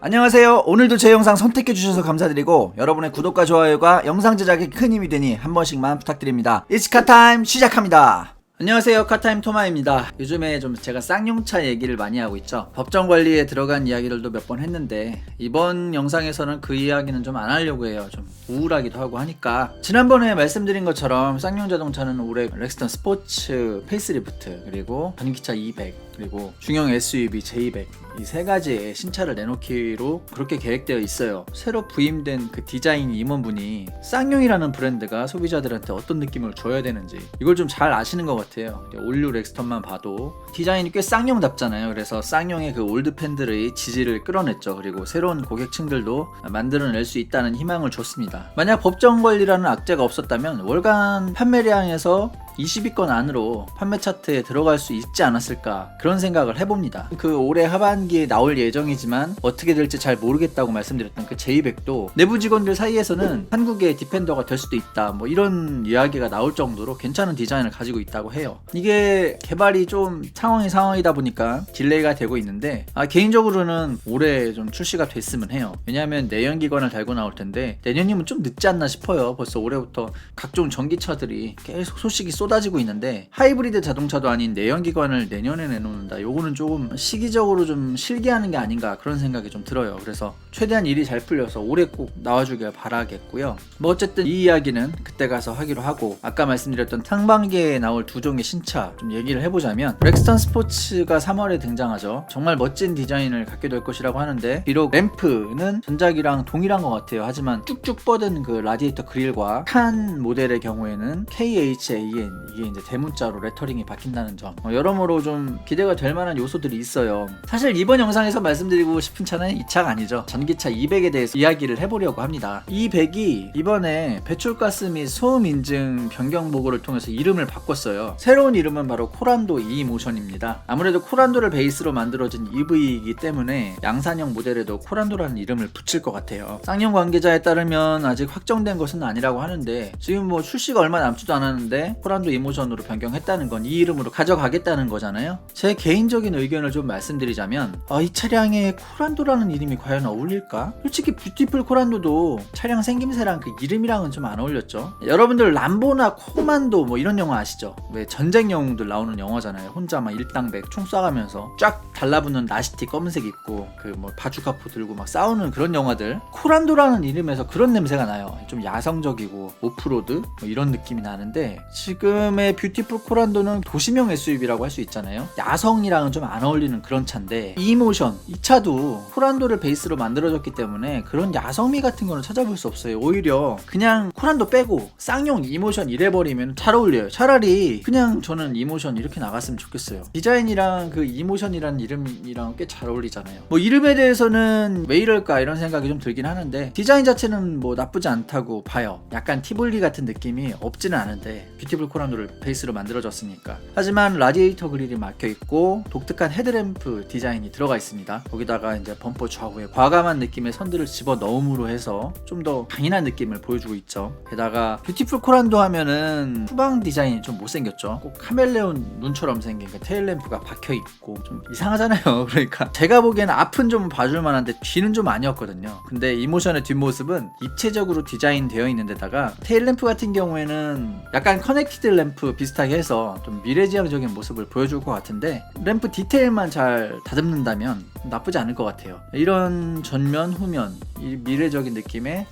안녕하세요. 오늘도 제 영상 선택해주셔서 감사드리고 여러분의 구독과 좋아요가 영상 제작에 큰 힘이 되니 한 번씩만 부탁드립니다. It's 카타임 시작합니다. 안녕하세요. 카타임 토마입니다. 요즘에 좀 제가 쌍용차 얘기를 많이 하고 있죠. 법정 관리에 들어간 이야기들도 몇 번 했는데 이번 영상에서는 그 이야기는 좀 안 하려고 해요. 좀 우울하기도 하고 하니까. 지난번에 말씀드린 것처럼 쌍용 자동차는 올해 렉스턴 스포츠 페이스리프트, 그리고 전기차 200, 그리고 중형 SUV J200 이 세 가지의 신차를 내놓기로 그렇게 계획되어 있어요. 새로 부임된 그 디자인 임원분이 쌍용이라는 브랜드가 소비자들한테 어떤 느낌을 줘야 되는지 이걸 좀 잘 아시는 것 같아요. 올류 렉스턴만 봐도 디자인이 꽤 쌍용답잖아요. 그래서 쌍용의 그 올드 팬들의 지지를 끌어냈죠. 그리고 새로운 고객층들도 만들어낼 수 있다는 희망을 줬습니다. 만약 법정 관리라는 악재가 없었다면 월간 판매량에서 20위권 안으로 판매 차트에 들어갈 수 있지 않았을까, 그런 생각을 해봅니다. 그 올해 하반기에 나올 예정이지만 어떻게 될지 잘 모르겠다고 말씀드렸던 그 J200도 내부 직원들 사이에서는 한국의 디펜더가 될 수도 있다, 뭐 이런 이야기가 나올 정도로 괜찮은 디자인을 가지고 있다고 해요. 이게 개발이 좀 상황이다 보니까 딜레이가 되고 있는데 개인적으로는 올해 좀 출시가 됐으면 해요. 왜냐하면 내연기관을 달고 나올 텐데 내년이면 좀 늦지 않나 싶어요. 벌써 올해부터 각종 전기차들이 계속 소식이 쏟아지고 있는데 하이브리드 자동차도 아닌 내연기관을 내년에 내놓는다, 요거는 조금 시기적으로 좀 실기하는 게 아닌가, 그런 생각이 좀 들어요. 그래서 최대한 일이 잘 풀려서 올해 꼭 나와주길 바라겠고요. 뭐 어쨌든 이 이야기는 그때 가서 하기로 하고, 아까 말씀드렸던 상반기에 나올 두 종의 신차 좀 얘기를 해보자면, 렉스턴 스포츠가 3월에 등장하죠. 정말 멋진 디자인을 갖게 될 것이라고 하는데, 비록 램프는 전작이랑 동일한 것 같아요. 하지만 쭉쭉 뻗은 그 라디에이터 그릴과 칸 모델의 경우에는 KHAN, 이게 이제 대문자로 레터링이 바뀐다는 점, 여러모로 좀 기대가 될 만한 요소들이 있어요. 사실 이번 영상에서 말씀드리고 싶은 차는 이 차가 아니죠. 전기차 200에 대해서 이야기를 해보려고 합니다. 200이 이번에 배출가스 및 소음 인증 변경 보고를 통해서 이름을 바꿨어요. 새로운 이름은 바로 코란도 e모션입니다. 아무래도 코란도를 베이스로 만들어진 EV이기 때문에 양산형 모델에도 코란도라는 이름을 붙일 것 같아요. 쌍용 관계자에 따르면 아직 확정된 것은 아니라고 하는데, 지금 뭐 출시가 얼마 남지도 않았는데 코란도 이모션으로 변경했다는 건 이 이름으로 가져가겠다는 거잖아요. 제 개인적인 의견을 좀 말씀드리자면, 이 차량에 코란도라는 이름이 과연 어울릴까? 솔직히 뷰티풀 코란도도 차량 생김새랑 그 이름이랑은 좀 안 어울렸죠. 여러분들 람보나 코만도 뭐 이런 영화 아시죠? 왜 전쟁 영웅들 나오는 영화잖아요. 혼자 막 일당백 총 쏴가면서 쫙 달라붙는 나시티 검은색 입고 그 뭐 바주카포 들고 막 싸우는 그런 영화들. 코란도라는 이름에서 그런 냄새가 나요. 좀 야성적이고 오프로드 뭐 이런 느낌이 나는데, 지금의 뷰티풀 코란도는 도시명 SUV라고 할 수 있잖아요. 야성이랑은 좀 안 어울리는 그런 차인데, 이모션 이 차도 코란도를 베이스로 만들어졌기 때문에 그런 야성미 같은 거는 찾아볼 수 없어요. 오히려 그냥 코란도 빼고 쌍용 이모션 이래버리면 잘 어울려요. 차라리 그냥 저는 이모션 이렇게 나갔으면 좋겠어요. 디자인이랑 그 이모션이라는 이름이랑 꽤 잘 어울리잖아요. 뭐 이름에 대해서는 왜 이럴까 이런 생각이 좀 들긴 하는데, 디자인 자체는 뭐 나쁘지 않다고 봐요. 약간 티볼리 같은 느낌이 없지는 않은데, 뷰티풀 코란도를 베이스로 만들어졌으니까. 하지만 라디에이터 그릴이 막혀있고 독특한 헤드램프 디자인이 들어가 있습니다. 거기다가 이제 범퍼 좌우에 과감한 느낌의 선들을 집어넣음으로 해서 좀 더 강인한 느낌을 보여주고 있죠. 게다가 뷰티풀 코란도 하면은 후방 디자인이 좀 못생겼죠. 꼭 카멜레온 눈처럼 생긴 그 테일램프가 박혀있고 좀 이상하잖아요. 그러니까 제가 보기에는 앞은 좀 봐줄 만한데 뒤는 좀 아니었거든요. 근데 이모션의 뒷모습은 입체적으로 디자인되어 있는 데다가 테일램프 같은 경우에는 약간 커넥티드 램프 비슷하게 해서 좀 미래지향적인 모습을 보여줄 것 같은데, 램프 디테일만 잘 다듬는다면 나쁘지 않을 것 같아요. 이런 전면, 후면, 이 미래적인 느낌의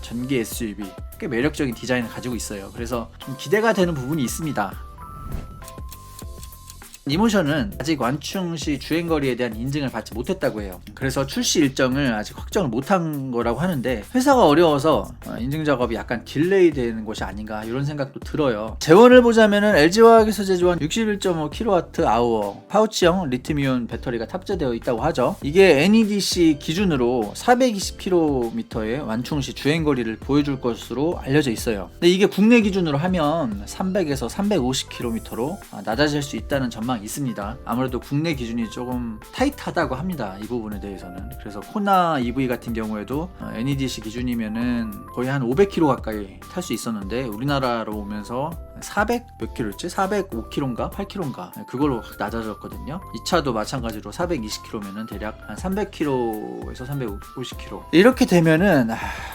전기 SUV 꽤 매력적인 디자인을 가지고 있어요. 그래서 좀 기대가 되는 부분이 있습니다. 이모션은 아직 완충시 주행거리에 대한 인증을 받지 못했다고 해요. 그래서 출시 일정을 아직 확정을 못한 거라고 하는데, 회사가 어려워서 인증 작업이 약간 딜레이 되는 것이 아닌가 이런 생각도 들어요. 재원을 보자면은 LG화학에서 제조한 61.5kWh 파우치형 리튬이온 배터리가 탑재되어 있다고 하죠. 이게 NEDC 기준으로 420km의 완충시 주행거리를 보여줄 것으로 알려져 있어요. 근데 이게 국내 기준으로 하면 300에서 350km로 낮아질 수 있다는 전망이 있습니다. 아무래도 국내 기준이 조금 타이트하다고 합니다. 이 부분에 대해서는. 그래서 코나 EV 같은 경우에도 NEDC 기준이면은 거의 한 500km 가까이 탈 수 있었는데, 우리나라로 오면서 400 몇 킬로였지? 405킬로인가 8킬로인가 그걸로 확 낮아졌거든요. 이 차도 마찬가지로 420킬로면은 대략 한 300킬로에서 350킬로 이렇게 되면은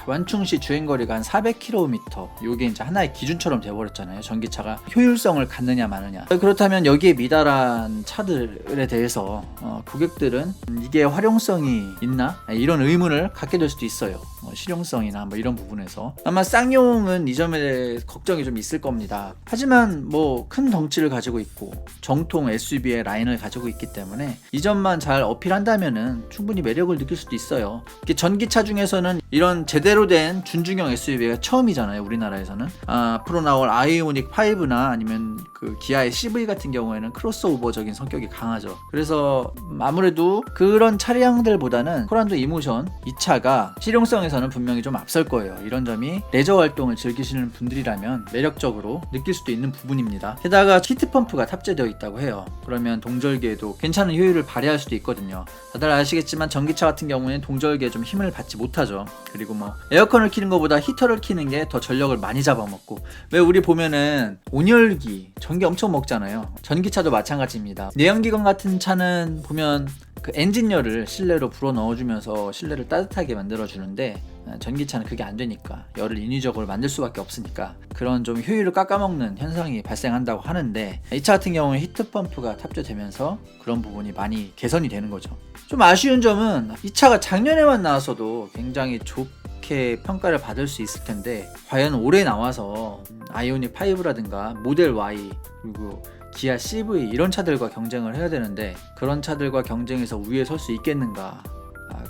완충시 주행거리가 한 400킬로미터 요게 이제 하나의 기준처럼 돼버렸잖아요. 전기차가 효율성을 갖느냐 마느냐. 그렇다면 여기에 미달한 차들에 대해서 고객들은 이게 활용성이 있나 이런 의문을 갖게 될 수도 있어요. 실용성이나 뭐 이런 부분에서 아마 쌍용은 이 점에 대해 걱정이 좀 있을 겁니다. 하지만 뭐 큰 덩치를 가지고 있고 정통 SUV의 라인을 가지고 있기 때문에 이 점만 잘 어필한다면은 충분히 매력을 느낄 수도 있어요. 전기차 중에서는 이런 제대로 된 준중형 SUV가 처음이잖아요. 우리나라에서는 앞으로 나올 아이오닉 5나 아니면 그 기아의 CV 같은 경우에는 크로스오버적인 성격이 강하죠. 그래서 아무래도 그런 차량들보다는 코란도 이모션 이 차가 실용성에서는 분명히 좀 앞설 거예요. 이런 점이 레저 활동을 즐기시는 분들이라면 매력적으로 느낄 수도 있는 부분입니다. 게다가 히트펌프가 탑재되어 있다고 해요. 그러면 동절기에도 괜찮은 효율을 발휘할 수도 있거든요. 다들 아시겠지만 전기차 같은 경우에는 동절기에 좀 힘을 받지 못하죠. 그리고 뭐 에어컨을 키는 것보다 히터를 키는 게 더 전력을 많이 잡아먹고 왜 우리 보면은 온열기 전기 엄청 먹잖아요. 전기차도 마찬가지입니다. 내연기관 같은 차는 보면 그 엔진열을 실내로 불어 넣어주면서 실내를 따뜻하게 만들어주는데 전기차는 그게 안 되니까 열을 인위적으로 만들 수밖에 없으니까 그런 좀 효율을 깎아먹는 현상이 발생한다고 하는데 이 차 같은 경우는 히트펌프가 탑재되면서 그런 부분이 많이 개선이 되는 거죠. 좀 아쉬운 점은 이 차가 작년에만 나왔어도 굉장히 좋게 평가를 받을 수 있을 텐데 과연 올해 나와서 아이오닉 5라든가 모델 Y 그리고 기아 CV 이런 차들과 경쟁을 해야 되는데 그런 차들과 경쟁해서 우위에 설 수 있겠는가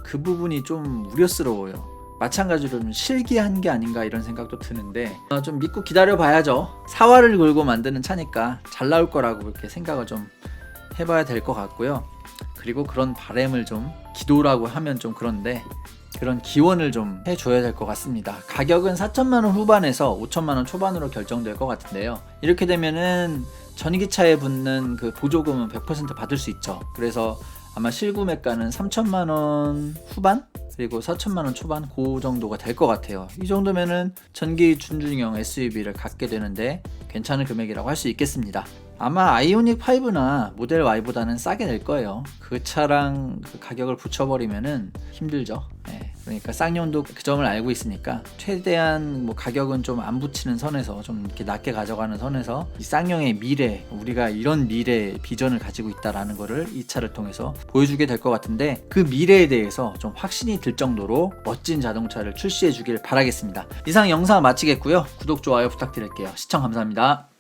그 부분이 좀 우려스러워요. 마찬가지로 좀 실기한 게 아닌가 이런 생각도 드는데 좀 믿고 기다려 봐야죠. 사활을 걸고 만드는 차니까 잘 나올 거라고 그렇게 생각을 좀 해봐야 될 것 같고요. 그리고 그런 바람을 좀 기도라고 하면 좀 그런데 그런 기원을 좀 해줘야 될 것 같습니다. 가격은 4천만원 후반에서 5천만원 초반으로 결정될 것 같은데요. 이렇게 되면은 전기차에 붙는 그 보조금은 100% 받을 수 있죠. 그래서 아마 실구매가는 3천만원 후반? 그리고 4천만원 초반 그 정도가 될 것 같아요. 이 정도면은 전기 준중형 SUV를 갖게 되는데 괜찮은 금액이라고 할 수 있겠습니다. 아마 아이오닉 5나 모델 Y보다는 싸게 낼 거예요. 그 차랑 그 가격을 붙여버리면은 힘들죠. 네. 그러니까 쌍용도 그 점을 알고 있으니까 최대한 뭐 가격은 좀 안 붙이는 선에서 좀 이렇게 낮게 가져가는 선에서 이 쌍용의 미래, 우리가 이런 미래 비전을 가지고 있다라는 거를 이 차를 통해서 보여주게 될 것 같은데 그 미래에 대해서 좀 확신이 들 정도로 멋진 자동차를 출시해 주길 바라겠습니다. 이상 영상 마치겠고요. 구독, 좋아요 부탁드릴게요. 시청 감사합니다.